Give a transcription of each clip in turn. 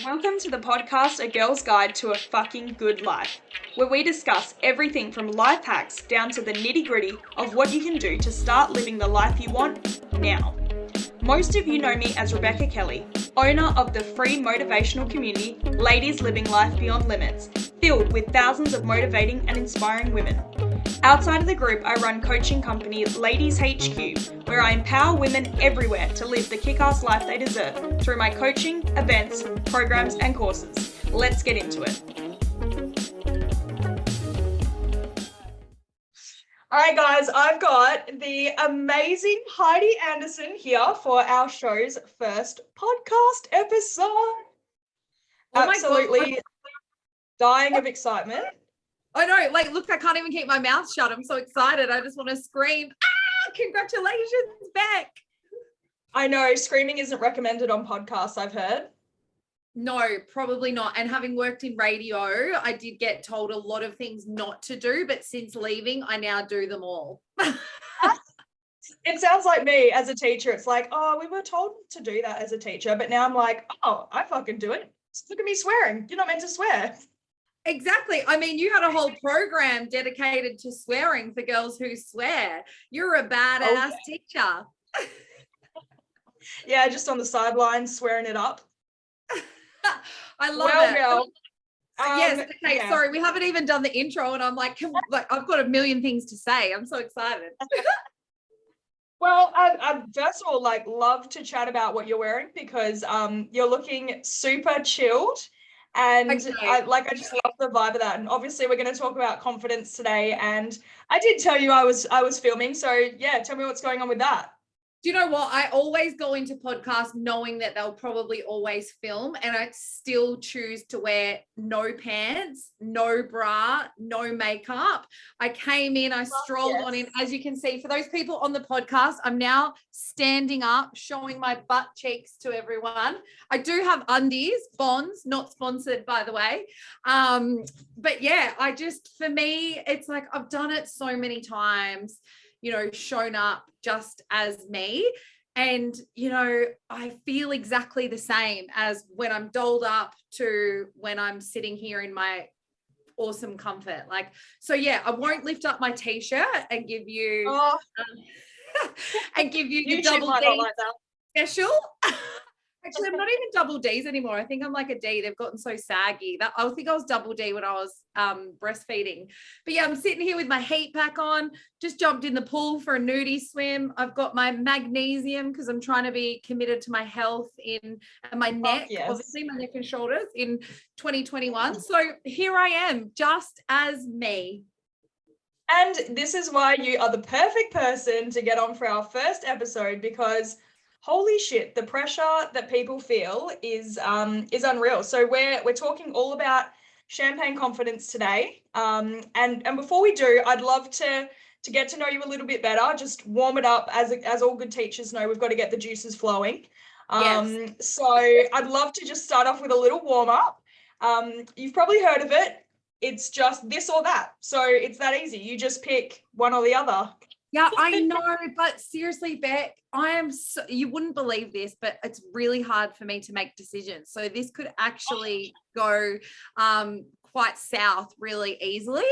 Welcome to the podcast A Girl's Guide to a Fucking Good Life, where we discuss everything from life hacks down to the nitty-gritty of what you can do to start living the life you want now. Most of you know me as Rebecca Kelly, owner of the free motivational community Ladies Living Life Beyond Limits, filled with thousands of motivating and inspiring women. Outside of the group, I run coaching company Ladies HQ, where I empower women everywhere to live the kick-ass life they deserve through my coaching, events, programs, and courses. Let's get into it. All right, guys, I've got the amazing Heidi Anderson here for our show's first podcast episode. Oh Absolutely dying of excitement. I know, look, I can't even keep my mouth shut. I'm so excited. I just want to scream, congratulations, Beck. I know, screaming isn't recommended on podcasts, I've heard. No, probably not. And having worked in radio, I did get told a lot of things not to do, but since leaving, I now do them all. It sounds like me as a teacher. It's like, oh, we were told to do that as a teacher, but now I'm like, oh, I fucking do it. Look at me swearing. You're not meant to swear. Exactly. I mean, you had a whole program dedicated to swearing for girls who swear. You're a badass teacher. Yeah, just on the sidelines, swearing it up. I love it. Girl, yes. Okay. Yeah. Sorry, we haven't even done the intro, and I'm like, I've got a million things to say. I'm so excited. Well, I first of all love to chat about what you're wearing because you're looking super chilled, and I just love the vibe of that. And obviously, we're going to talk about confidence today. And I did tell you I was filming, so yeah, tell me what's going on with that. Do you know what? I always go into podcasts knowing that they'll probably always film, and I still choose to wear no pants, no bra, no makeup. I came in, I strolled on in. As you can see, for those people on the podcast, I'm now standing up, showing my butt cheeks to everyone. I do have undies, Bonds, not sponsored, by the way. But yeah, for me, it's like I've done it so many times, shown up just as me. And, I feel exactly the same as when I'm dolled up to when I'm sitting here in my awesome comfort. So yeah, I won't lift up my t-shirt and give you, the double D special. Actually, I'm not even double D's anymore. I think I'm like a D. They've gotten so saggy. I think I was double D when I was breastfeeding. But yeah, I'm sitting here with my heat pack on, just jumped in the pool for a nudie swim. I've got my magnesium because I'm trying to be committed to my health and my neck, obviously my neck and shoulders in 2021. So here I am, just as me. And this is why you are the perfect person to get on for our first episode, because holy shit, the pressure that people feel is unreal. So we're talking all about champagne confidence today. And before we do, I'd love to get to know you a little bit better. Just warm it up, as all good teachers know. We've got to get the juices flowing. So I'd love to just start off with a little warm up. You've probably heard of it. It's just this or that. So it's that easy. You just pick one or the other. Yeah, I know, but seriously, Beck, you wouldn't believe this, but it's really hard for me to make decisions. So this could actually go quite south really easily.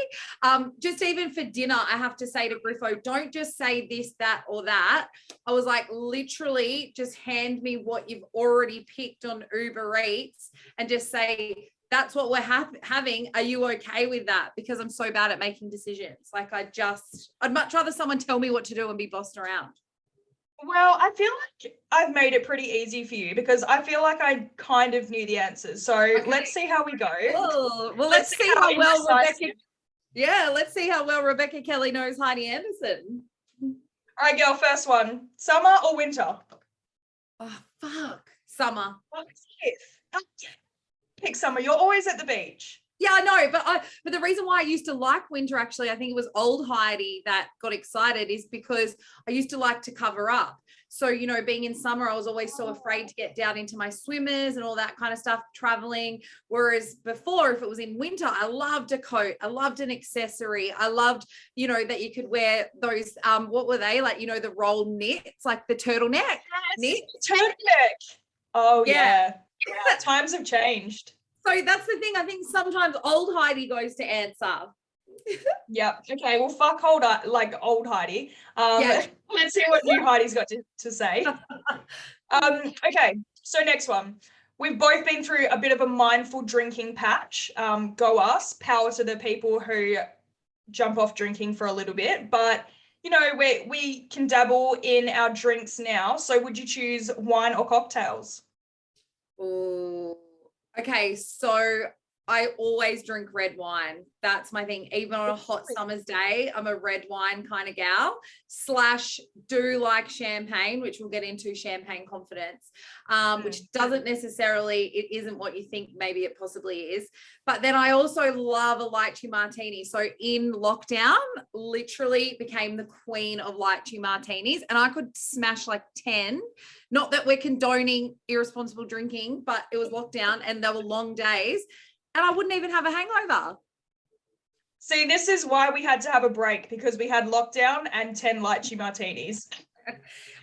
Just even for dinner, I have to say to Griffo, don't just say this, that, or that. I was like, literally just hand me what you've already picked on Uber Eats and just say, that's what we're having. Are you okay with that? Because I'm so bad at making decisions. I'd much rather someone tell me what to do and be bossed around. Well, I feel like I've made it pretty easy for you because I feel like I kind of knew the answers. So let's see how we go. Oh, well, let's see how well Rebecca. Yeah, let's see how well Rebecca Kelly knows Heidi Anderson. All right, girl, first one. Summer or winter? Oh, fuck. Summer. Pick summer. You're always at the beach. Yeah, I know, but the reason why I used to like winter, actually, I think it was old Heidi that got excited, is because I used to like to cover up. So, being in summer, I was always so afraid to get down into my swimmers and all that kind of stuff, traveling. Whereas before, if it was in winter, I loved a coat. I loved an accessory. I loved, that you could wear those, what were they? The roll knits, like the turtleneck. Yes, turtleneck. Oh, yeah. Yeah, times have changed. So that's the thing. I think sometimes old Heidi goes to answer. Yep. Okay. Well, fuck old Heidi. Yeah. Let's see what new Heidi's got to say. Okay. So next one. We've both been through a bit of a mindful drinking patch. Go us. Power to the people who jump off drinking for a little bit, but you know, we can dabble in our drinks now. So would you choose wine or cocktails? Ooh. Okay, so I always drink red wine. That's my thing. Even on a hot summer's day, I'm a red wine kind of gal. / do like champagne, which we'll get into champagne confidence, which doesn't necessarily, it isn't what you think maybe it possibly is. But then I also love a lychee martini. So in lockdown, literally became the queen of lychee martinis, and I could smash like 10. Not that we're condoning irresponsible drinking, but it was lockdown and there were long days, and I wouldn't even have a hangover. See, this is why we had to have a break, because we had lockdown and 10 lychee martinis.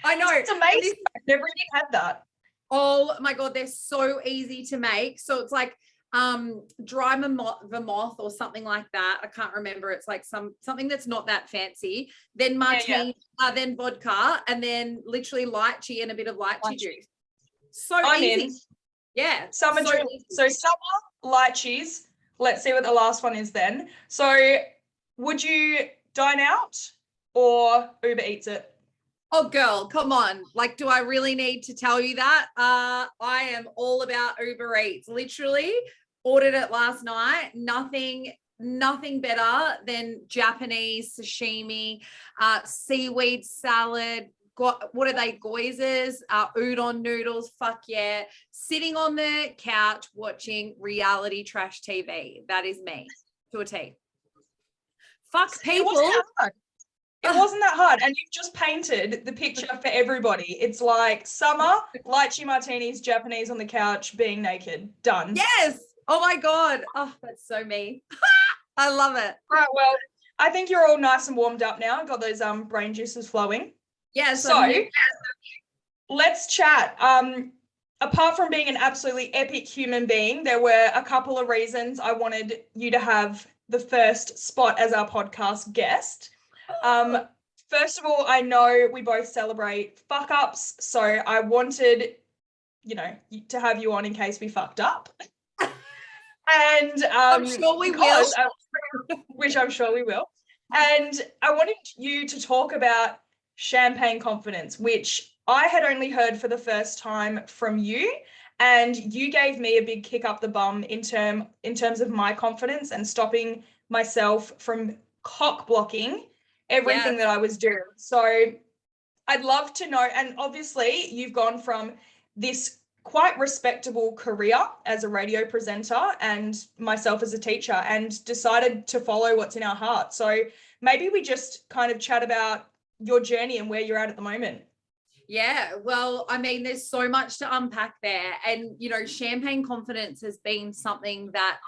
I know. It's amazing. I've never even had that. Oh my God, they're so easy to make. So it's like dry vermouth or something like that. I can't remember. It's like something that's not that fancy. Then martini, then vodka, and then literally lychee and a bit of lychee juice. So I'm easy. In. Yeah. Summer drink. Easy. So summer lychees. Let's see what the last one is then. So would you dine out or Uber Eats it? Oh, girl, come on. Like, do I really need to tell you that? I am all about Uber Eats. Literally ordered it last night. Nothing better than Japanese sashimi, seaweed salad. What are they? Goizers, udon noodles. Fuck yeah. Sitting on the couch watching reality trash TV. That is me to a T. Fuck people. It wasn't that hard. And you've just painted the picture for everybody. It's like summer, lychee martinis, Japanese on the couch, being naked. Done. Yes. Oh my God. Oh, that's so me. I love it. Right. Well, I think you're all nice and warmed up now. Got those brain juices flowing. Yeah. So let's chat. Apart from being an absolutely epic human being, there were a couple of reasons I wanted you to have the first spot as our podcast guest. First of all, I know we both celebrate fuck ups, so I wanted, to have you on in case we fucked up. And I'm sure we will. Which I'm sure we will. And I wanted you to talk about champagne confidence, which I had only heard for the first time from you. And you gave me a big kick up the bum in terms of my confidence and stopping myself from cock blocking everything that I was doing. So I'd love to know, and obviously you've gone from this quite respectable career as a radio presenter and myself as a teacher, and decided to follow what's in our heart. So maybe we just kind of chat about your journey and where you're at the moment. Yeah, well, I mean, there's so much to unpack there. And, champagne confidence has been something that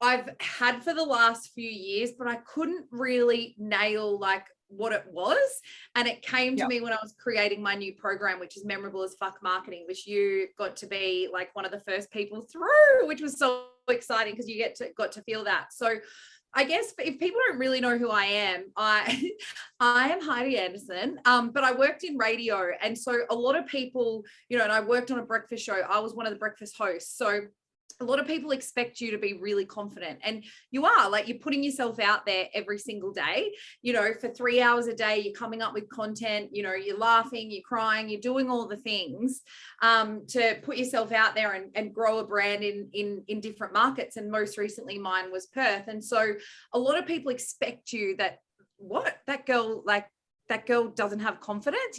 I've had for the last few years, but I couldn't really nail like what it was. And it came to me when I was creating my new program, which is Memorable as Fuck Marketing, which you got to be like one of the first people through, which was so exciting because you got to feel that. So I guess if people don't really know who I am, I am Heidi Anderson, but I worked in radio. And so a lot of people, and I worked on a breakfast show. I was one of the breakfast hosts. So a lot of people expect you to be really confident, and you are, like, you're putting yourself out there every single day, for 3 hours a day, you're coming up with content, you're laughing, you're crying, you're doing all the things to put yourself out there and grow a brand in different markets. And most recently mine was Perth. And so a lot of people expect you that that girl doesn't have confidence.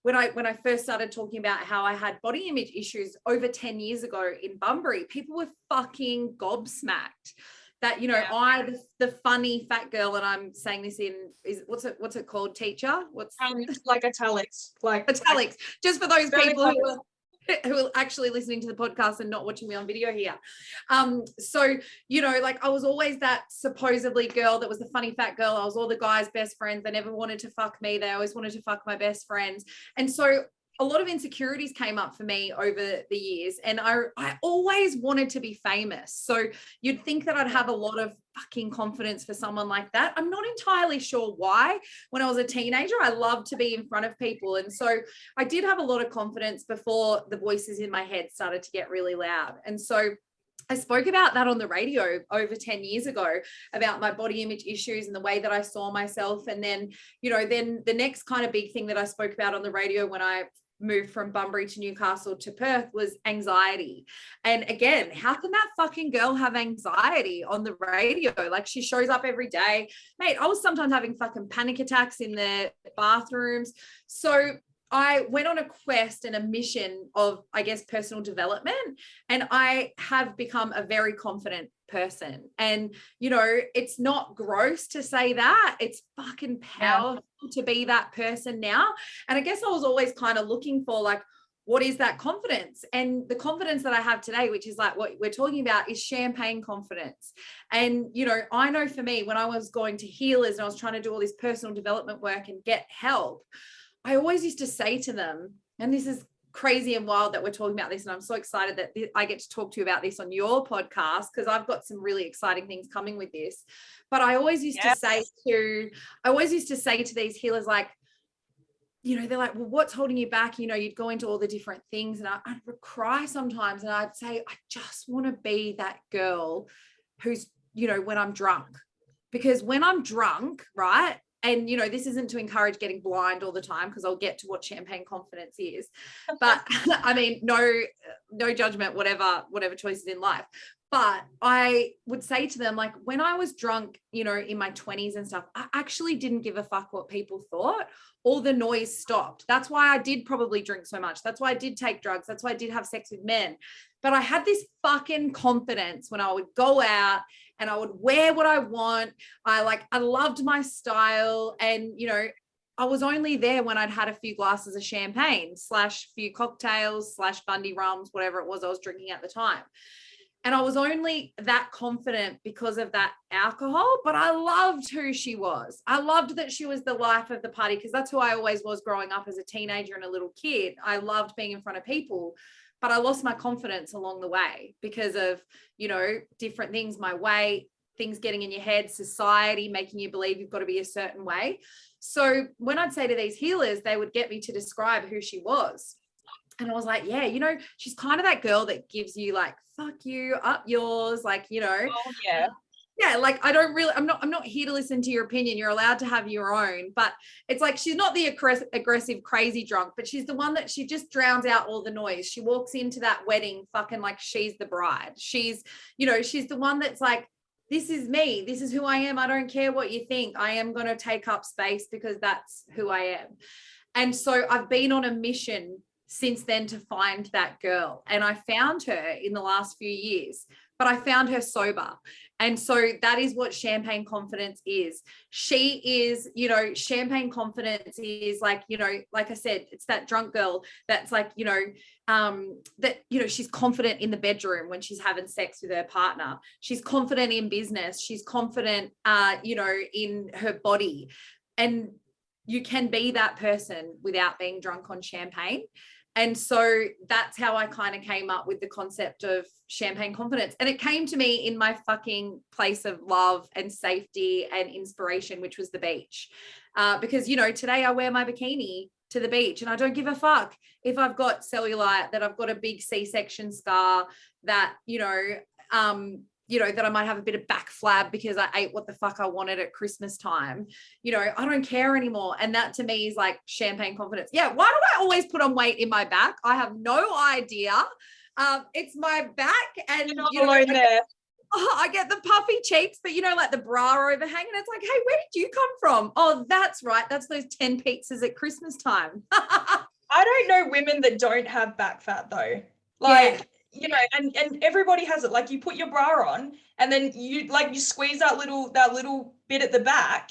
When I first started talking about how I had body image issues over 10 years ago in Bunbury, people were fucking gobsmacked that, I, the funny fat girl, and I'm saying this what's it called, teacher? What's like italics, italics, just for those people who are actually listening to the podcast and not watching me on video here. So, I was always that supposedly girl that was the funny fat girl. I was all the guys' best friends. They never wanted to fuck me. They always wanted to fuck my best friends. And so a lot of insecurities came up for me over the years, and I always wanted to be famous. So you'd think that I'd have a lot of fucking confidence for someone like that. I'm not entirely sure why. When I was a teenager, I loved to be in front of people. And so I did have a lot of confidence before the voices in my head started to get really loud. And so I spoke about that on the radio over 10 years ago, about my body image issues and the way that I saw myself. And then, then the next kind of big thing that I spoke about on the radio when I moved from Bunbury to Newcastle to Perth was anxiety. And again, how can that fucking girl have anxiety on the radio? Like, she shows up every day. Mate, I was sometimes having fucking panic attacks in the bathrooms. So I went on a quest and a mission of, I guess, personal development, and I have become a very confident person. And, it's not gross to say that. It's fucking powerful to be that person now. And I guess I was always kind of looking for, like, what is that confidence? And the confidence that I have today, which is like what we're talking about, is champagne confidence. And, I know for me, when I was going to healers and I was trying to do all this personal development work and get help, I always used to say to them, and this is crazy and wild that we're talking about this, and I'm so excited that I get to talk to you about this on your podcast, because I've got some really exciting things coming with this. But I always used to say to these healers, like, they're like, well, what's holding you back? You'd go into all the different things, and I'd cry sometimes, and I'd say, I just want to be that girl who's, when I'm drunk. Because when I'm drunk, right? And, this isn't to encourage getting blind all the time, because I'll get to what champagne confidence is. But I mean, no judgment, whatever choices in life. But I would say to them, like, when I was drunk, in my 20s and stuff, I actually didn't give a fuck what people thought. All the noise stopped. That's why I did probably drink so much. That's why I did take drugs. That's why I did have sex with men. But I had this fucking confidence when I would go out and I would wear what I want. I loved my style. And, I was only there when I'd had a few glasses of champagne / few cocktails / Bundy rums, whatever it was I was drinking at the time. And I was only that confident because of that alcohol, but I loved who she was. I loved that she was the life of the party, because that's who I always was growing up as a teenager and a little kid. I loved being in front of people, but I lost my confidence along the way because of, different things, my weight, things getting in your head, society making you believe you've got to be a certain way. So when I'd say to these healers, they would get me to describe who she was. And I was like, yeah, she's kind of that girl that gives you, like, fuck you, up yours, like, Oh, yeah. Yeah, like, I'm not here to listen to your opinion. You're allowed to have your own. But it's like, she's not the aggressive, crazy drunk, but she's the one that she just drowns out all the noise. She walks into that wedding fucking like she's the bride. She's the one that's like, this is me. This is who I am. I don't care what you think. I am going to take up space because that's who I am. And so I've been on a mission since then to find that girl. And I found her in the last few years, but I found her sober. And so that is what champagne confidence is. She is, champagne confidence is like, like I said, it's that drunk girl that's like, she's confident in the bedroom when she's having sex with her partner. She's confident in business. She's confident, in her body. And you can be that person without being drunk on champagne. And so that's how I kind of came up with the concept of champagne confidence. And it came to me in my fucking place of love and safety and inspiration, which was the beach. Because, today I wear my bikini to the beach and I don't give a fuck if I've got cellulite, that I've got a big C-section scar, that, that I might have a bit of back flab because I ate what the fuck I wanted at Christmas time. I don't care anymore. And that to me is like champagne confidence. Yeah. Why do I always put on weight in my back? I have no idea. It's my back, and you're not alone there. I get the puffy cheeks, but like the bra overhang, and it's like, hey, where did you come from? Oh, that's right. That's those 10 pizzas at Christmas time. I don't know women that don't have back fat though. Like, and everybody has it. Like, you put your bra on and then you squeeze that little bit at the back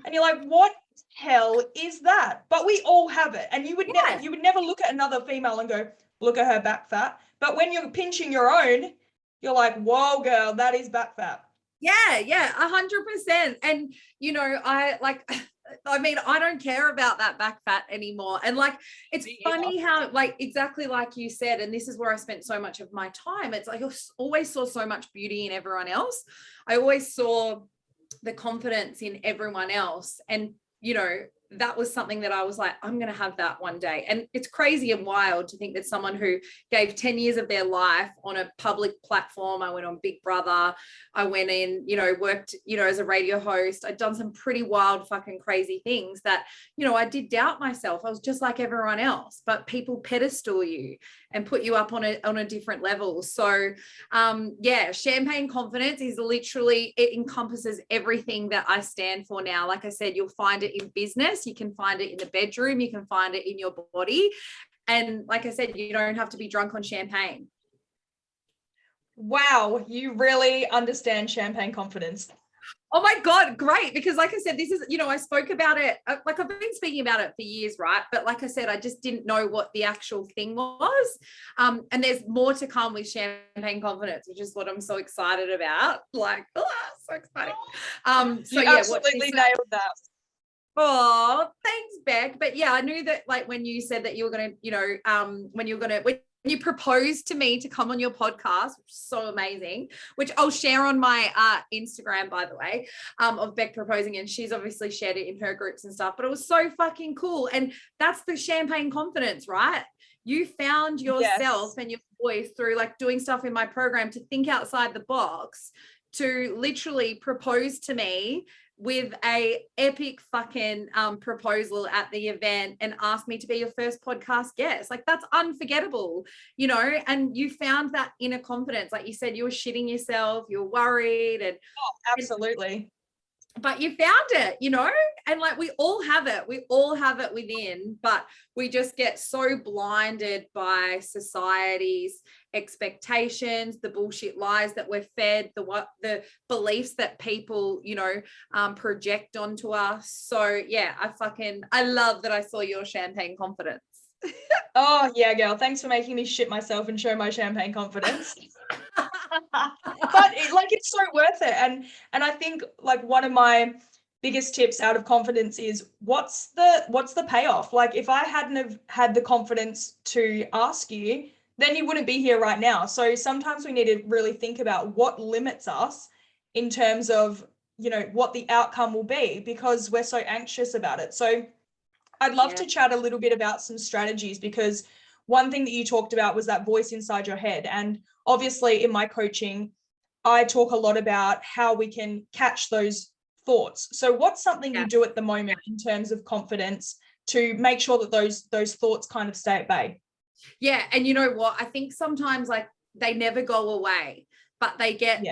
and you're like, what hell is that? But we all have it. And you would never look at another female and go, look at her back fat. But when you're pinching your own, you're like, whoa, girl, that is back fat. Yeah, 100%. And, I like, I mean, I don't care about that back fat anymore. And like, it's funny how, like, exactly like you said, and this is where I spent so much of my time. It's like I always saw so much beauty in everyone else. I always saw the confidence in everyone else. And, you know, that was something that I was like, I'm going to have that one day. And it's crazy and wild to think that someone who gave 10 years of their life on a public platform, I went on Big Brother, I went in, you know, worked, you know, as a radio host. I'd done some pretty wild, fucking crazy things that, you know, I did doubt myself. I was just like everyone else, but people pedestal you and put you up on a different level. So yeah, champagne confidence is literally, it encompasses everything that I stand for now. Like I said, you'll find it in business, you can find it in the bedroom, you can find it in your body. And like I said, you don't have to be drunk on champagne. Wow, you really understand champagne confidence. Oh my God, great. Because like I said, this is, you know, I spoke about it, like I've been speaking about it for years, right? But like I said, I just didn't know what the actual thing was. And there's more to come with champagne confidence, which is what I'm so excited about. Like, oh, so exciting. So You yeah, absolutely nailed that. Oh, thanks, Beck. But yeah, I knew that, like, when you said that you were going to, you know, when you proposed to me to come on your podcast, which is so amazing, which I'll share on my Instagram, by the way, of Beck proposing. And she's obviously shared it in her groups and stuff, but it was so fucking cool. And that's the champagne confidence, right? You found yourself and your voice through like doing stuff in my program to think outside the box, to literally propose to me with a epic fucking proposal at the event and asked me to be your first podcast guest. Like, that's unforgettable, you know. And you found that inner confidence. Like you said, you were shitting yourself, you were worried, and absolutely. But you found it, you know. And like, we all have it within, but we just get so blinded by society's expectations, the bullshit lies that we're fed, the beliefs that people, you know, project onto us. So yeah, I love that I saw your champagne confidence. Oh yeah, girl, thanks for making me shit myself and show my champagne confidence. But it's so worth it. And I think like one of my biggest tips out of confidence is what's the payoff? Like, if I hadn't have had the confidence to ask you, then you wouldn't be here right now. So sometimes we need to really think about what limits us in terms of, you know, what the outcome will be, because we're so anxious about it. So I'd love to chat a little bit about some strategies, because one thing that you talked about was that voice inside your head. And obviously in my coaching, I talk a lot about how we can catch those thoughts. So what's something you do at the moment in terms of confidence to make sure that those thoughts kind of stay at bay? Yeah. And you know what? I think sometimes like they never go away, but they get,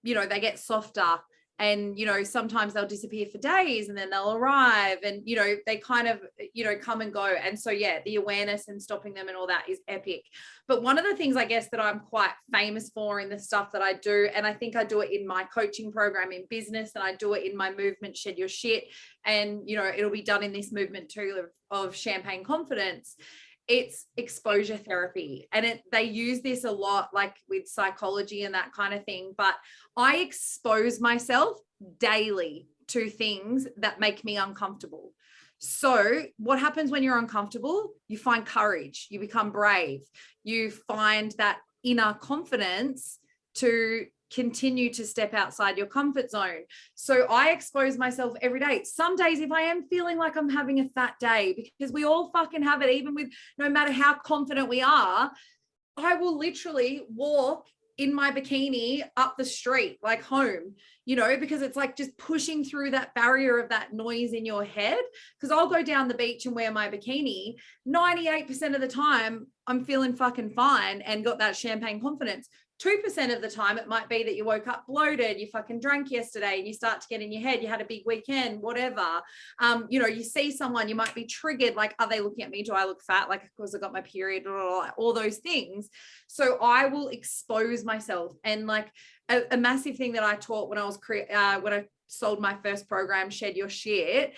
you know, they get softer. And, you know, sometimes they'll disappear for days and then they'll arrive, and, you know, they kind of, you know, come and go. And so, yeah, the awareness and stopping them and all that is epic. But one of the things I guess that I'm quite famous for in the stuff that I do, and I think I do it in my coaching program in business, and I do it in my movement, Shed Your Shit. And, you know, it'll be done in this movement too of champagne confidence. It's exposure therapy. And they use this a lot, like with psychology and that kind of thing. But I expose myself daily to things that make me uncomfortable. So what happens when you're uncomfortable? You find courage, you become brave, you find that inner confidence to continue to step outside your comfort zone. So I expose myself every day. Some days, if I am feeling like I'm having a fat day, because we all fucking have it, even with no matter how confident we are, I will literally walk in my bikini up the street, like home, you know, because it's like just pushing through that barrier of that noise in your head. Because I'll go down the beach and wear my bikini. 98% of the time, I'm feeling fucking fine and got that champagne confidence. 2% of the time, it might be that you woke up bloated, you fucking drank yesterday, and you start to get in your head, you had a big weekend, whatever. You know, you see someone, you might be triggered, like, are they looking at me? Do I look fat? Like, of course I got my period, all those things. So I will expose myself. And like a massive thing that I taught when I was when I sold my first program, Shed Your Shit,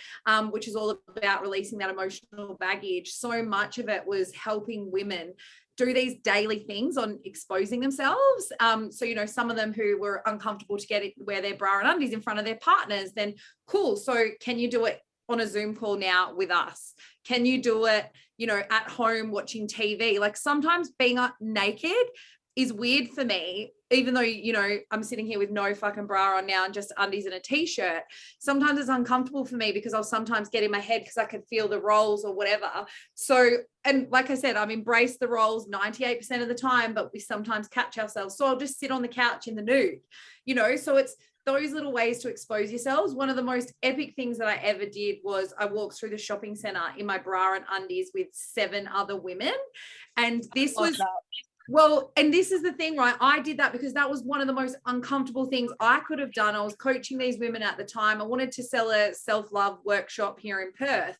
which is all about releasing that emotional baggage. So much of it was helping women do these daily things on exposing themselves. So, you know, some of them who were uncomfortable to wear their bra and undies in front of their partners, then cool. So can you do it on a Zoom call now with us? Can you do it, you know, at home watching TV? Like sometimes being naked is weird for me, even though, you know, I'm sitting here with no fucking bra on now and just undies and a t-shirt. Sometimes it's uncomfortable for me because I'll sometimes get in my head because I can feel the rolls or whatever. So, and like I said, I've embraced the rolls 98% of the time, but we sometimes catch ourselves. So I'll just sit on the couch in the nude, you know. So it's those little ways to expose yourselves. One of the most epic things that I ever did was I walked through the shopping center in my bra and undies with 7 other women. And this was... Well, and this is the thing, right? I did that because that was one of the most uncomfortable things I could have done. I was coaching these women at the time. I wanted to sell a self-love workshop here in Perth.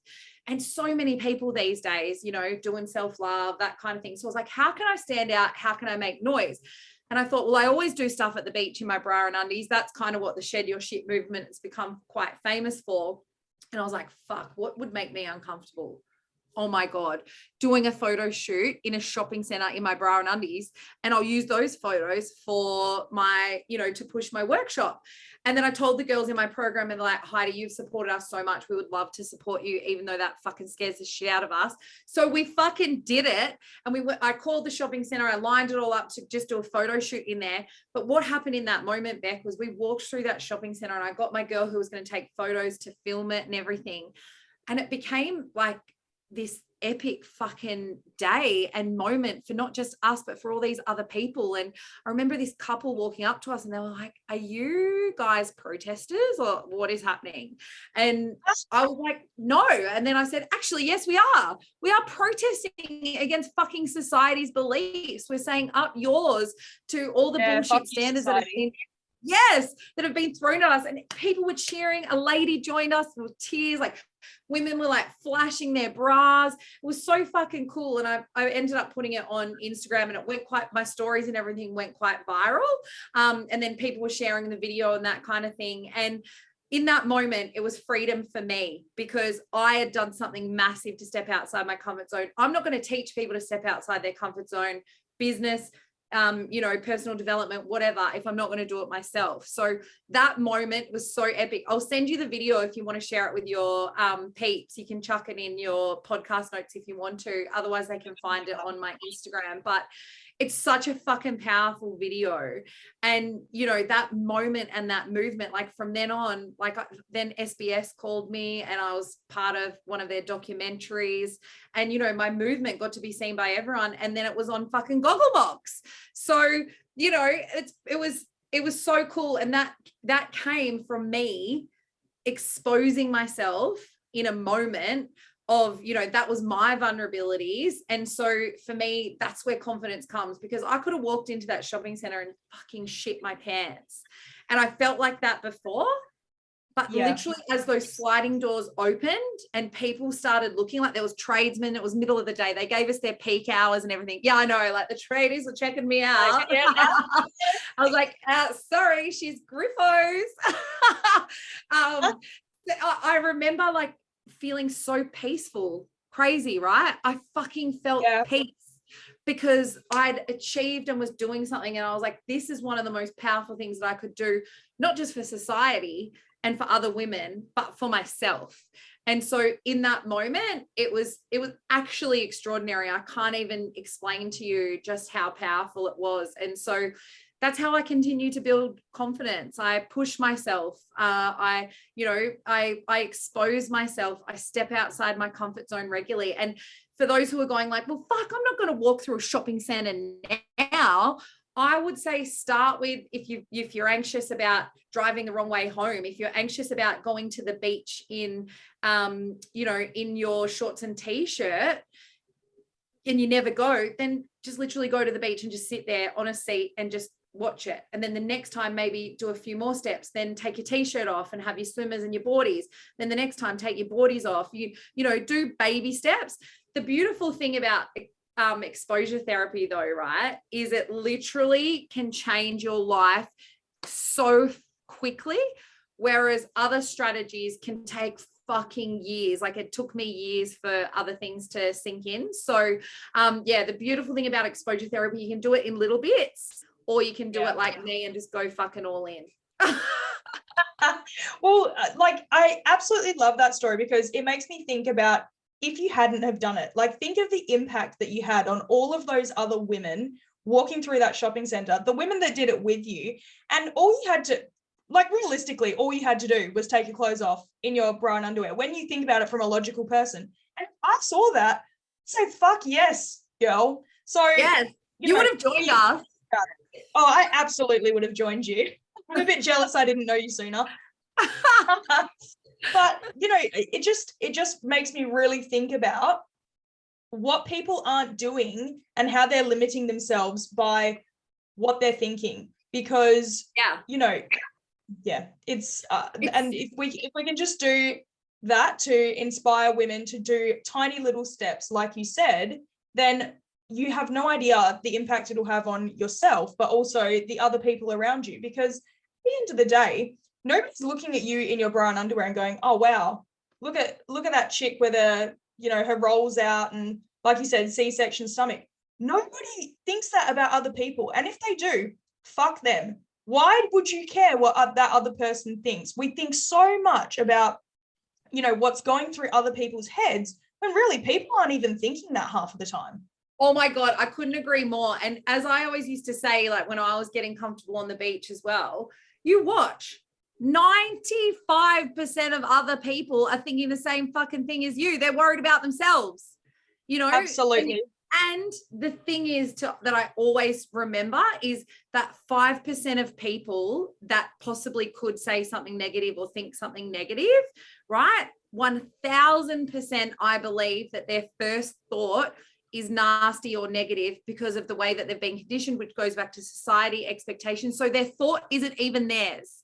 And so many people these days, you know, doing self-love, that kind of thing. So I was like, how can I stand out? How can I make noise? And I thought, well, I always do stuff at the beach in my bra and undies. That's kind of what the Shed Your Shit movement has become quite famous for. And I was like, fuck, what would make me uncomfortable? Oh my God, doing a photo shoot in a shopping center in my bra and undies. And I'll use those photos for my, you know, to push my workshop. And then I told the girls in my program, and they're like, Heidi, you've supported us so much. We would love to support you, even though that fucking scares the shit out of us. So we fucking did it. And I called the shopping center. I lined it all up to just do a photo shoot in there. But what happened in that moment, Beck, was we walked through that shopping center and I got my girl who was going to take photos to film it and everything. And it became like this epic fucking day and moment for not just us, but for all these other people. And I remember this couple walking up to us and they were like, are you guys protesters or what is happening? And I was like, no. And then I said, actually, yes, we are. We are protesting against fucking society's beliefs. We're saying up yours to all the bullshit standards that have been that have been thrown at us. And people were cheering. A lady joined us with tears, like women were like flashing their bras. It was so fucking cool. And I ended up putting it on Instagram, and it went my stories and everything went quite viral. And then people were sharing the video and that kind of thing. And in that moment, it was freedom for me because I had done something massive to step outside my comfort zone. I'm not going to teach people to step outside their comfort zone, business, you know, personal development, whatever, if I'm not going to do it myself. So that moment was so epic. I'll send you the video if you want to share it with your peeps. You can chuck it in your podcast notes if you want to. Otherwise, they can find it on my Instagram. But it's such a fucking powerful video. And, you know, that moment and that movement, like from then on, like then SBS called me and I was part of one of their documentaries. And, you know, my movement got to be seen by everyone. And then it was on fucking Gogglebox. So, you know, it was so cool. And that came from me exposing myself in a moment of, you know, that was my vulnerabilities. And so for me, that's where confidence comes, because I could have walked into that shopping center and fucking shit my pants. And I felt like that before, but literally as those sliding doors opened and people started looking, like there was tradesmen, it was middle of the day. They gave us their peak hours and everything. Yeah, I know, like the traders were checking me out. I was like, sorry, she's Griffos. I remember like feeling so peaceful, crazy, right? I fucking felt peace because I'd achieved and was doing something. And I was like, this is one of the most powerful things that I could do, not just for society and for other women, but for myself. And so in that moment, it was actually extraordinary. I can't even explain to you just how powerful it was. And so that's how I continue to build confidence. I push myself. I expose myself. I step outside my comfort zone regularly. And for those who are going like, well, fuck, I'm not going to walk through a shopping center now. I would say start with, if you're anxious about driving the wrong way home, if you're anxious about going to the beach in your shorts and t-shirt, and you never go, then just literally go to the beach and just sit there on a seat and just watch it. And then the next time, maybe do a few more steps, then take your t-shirt off and have your swimmers and your boardies. Then the next time, take your boardies off. You do baby steps. The beautiful thing about exposure therapy though, right, is it literally can change your life so quickly, whereas other strategies can take fucking years. Like it took me years for other things to sink in. So yeah, the beautiful thing about exposure therapy, you can do it in little bits, or you can do it like me and just go fucking all in. Well, like I absolutely love that story because it makes me think about if you hadn't have done it, like think of the impact that you had on all of those other women walking through that shopping center, the women that did it with you, and all you had to, like realistically, all you had to do was take your clothes off in your bra and underwear. When you think about it from a logical person, and I saw that, say fuck yes, girl. So yes, you would have joined us. Oh, I absolutely would have joined you. I'm a bit jealous I didn't know you sooner. But you know, it just makes me really think about what people aren't doing and how they're limiting themselves by what they're thinking. Because you know, it's and if we can just do that to inspire women to do tiny little steps, like you said, then you have no idea the impact it'll have on yourself, but also the other people around you. Because at the end of the day, nobody's looking at you in your bra and underwear and going, oh wow, look at that chick with her, you know, her rolls out and, like you said, C-section stomach. Nobody thinks that about other people. And if they do, fuck them. Why would you care what that other person thinks? We think so much about, you know, what's going through other people's heads when really people aren't even thinking that half of the time. Oh my God, I couldn't agree more. And as I always used to say, like when I was getting comfortable on the beach as well, you watch 95% of other people are thinking the same fucking thing as you. They're worried about themselves, you know? Absolutely. And the thing is that I always remember is that 5% of people that possibly could say something negative or think something negative, right? 1000% I believe that their first thought is nasty or negative because of the way that they've been conditioned, which goes back to society expectations. So their thought isn't even theirs.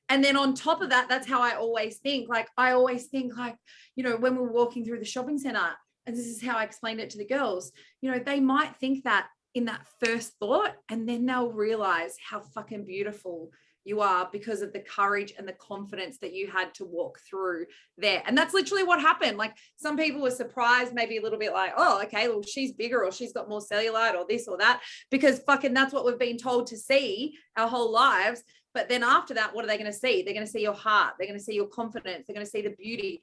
And then on top of that, that's how I always think. Like, I always think like, you know, when we're walking through the shopping center, and this is how I explained it to the girls, you know, they might think that in that first thought, and then they'll realize how fucking beautiful you are because of the courage and the confidence that you had to walk through there. And that's literally what happened. Like some people were surprised, maybe a little bit like, oh, okay, well, she's bigger or she's got more cellulite or this or that, because fucking that's what we've been told to see our whole lives. But then after that, what are they going to see? They're going to see your heart. They're going to see your confidence. They're going to see the beauty.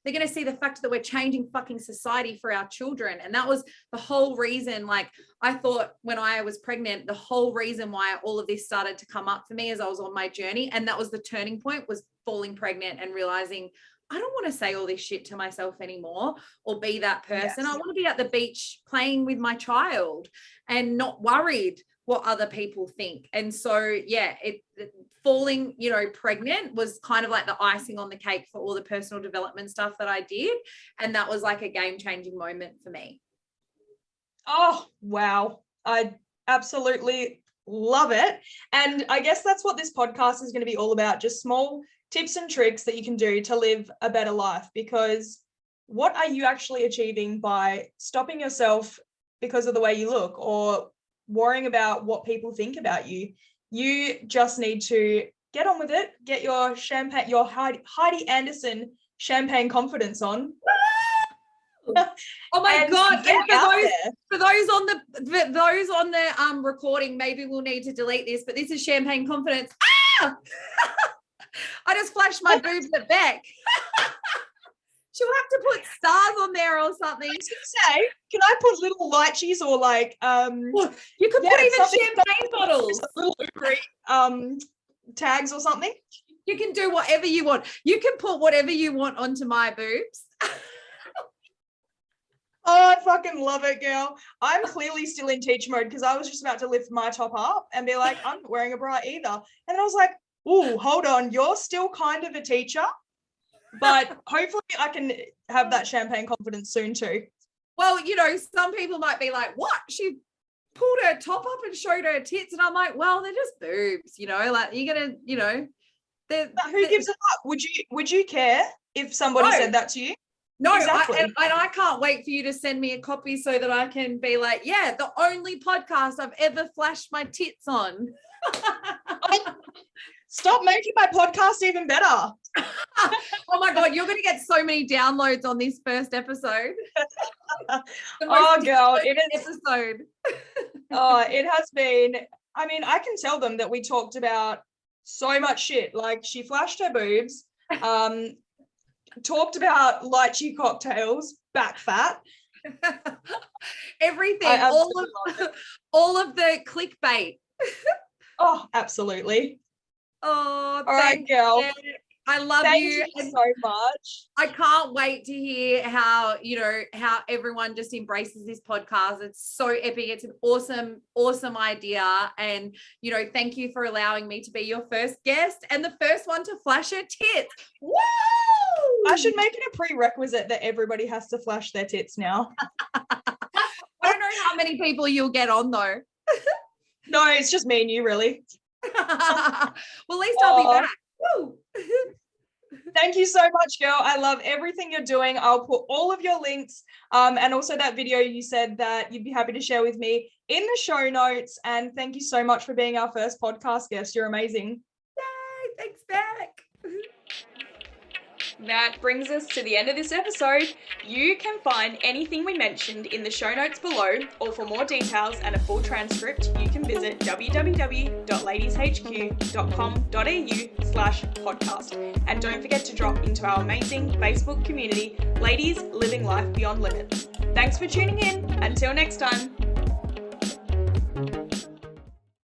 They're going to see the fact that we're changing fucking society for our children. And that was the whole reason, like I thought when I was pregnant, the whole reason why all of this started to come up for me as I was on my journey. And that was the turning point, was falling pregnant and realizing I don't want to say all this shit to myself anymore or be that person. Yes. I want to be at the beach playing with my child and not worried what other people think. And so, yeah, falling, you know, pregnant was kind of like the icing on the cake for all the personal development stuff that I did. And that was like a game-changing moment for me. Oh, wow. I absolutely love it. And I guess that's what this podcast is going to be all about, just small tips and tricks that you can do to live a better life. Because what are you actually achieving by stopping yourself because of the way you look or worrying about what people think about you? You just need to get on with it, get your champagne, your Heidi Anderson champagne confidence on. Oh my God. And for those on the recording, maybe we'll need to delete this, but this is champagne confidence. Ah! I just flashed my boobs at Beck. She'll have to put stars on there or something. I was gonna say, can I put little lychees or like you could put even champagne bottles, little tags or something. You can do whatever you want. You can put whatever you want onto my boobs. Oh, I fucking love it, girl. I'm clearly still in teacher mode because I was just about to lift my top up and be like, I'm not wearing a bra either. And then I was like, oh, hold on, you're still kind of a teacher. But hopefully I can have that champagne confidence soon too. Well, you know, some people might be like, what? She pulled her top up and showed her tits. And I'm like, well, they're just boobs, you know, like you're going to, you know. Who gives it up? Would you care if somebody said that to you? No, exactly. I can't wait for you to send me a copy so that I can be like, yeah, the only podcast I've ever flashed my tits on. Stop making my podcast even better. Oh my God, you're going to get so many downloads on this first episode. Oh, girl, it is. Episode. Oh, it has been. I mean, I can tell them that we talked about so much shit. Like, she flashed her boobs, talked about lychee cocktails, back fat. Everything, I all of the clickbait. Oh, absolutely. Oh, all right, girl. you. I love Thank you so much. I can't wait to hear how everyone just embraces this podcast. It's so epic. It's an awesome idea. And, thank you for allowing me to be your first guest and the first one to flash her tits. Woo! I should make it a prerequisite that everybody has to flash their tits now. I don't know how many people you'll get on though. No, it's just me and you, really. Well, at least I'll be back. Woo! Thank you so much, girl. I love everything you're doing. I'll put all of your links and also that video you said that you'd be happy to share with me in the show notes. And thank you so much for being our first podcast guest. You're amazing. Yay, thanks back. That brings us to the end of this episode. You can find anything we mentioned in the show notes below, or for more details and a full transcript, you can visit www.ladieshq.com.au/podcast. And don't forget to drop into our amazing Facebook community, Ladies Living Life Beyond Limits. Thanks for tuning in. Until next time.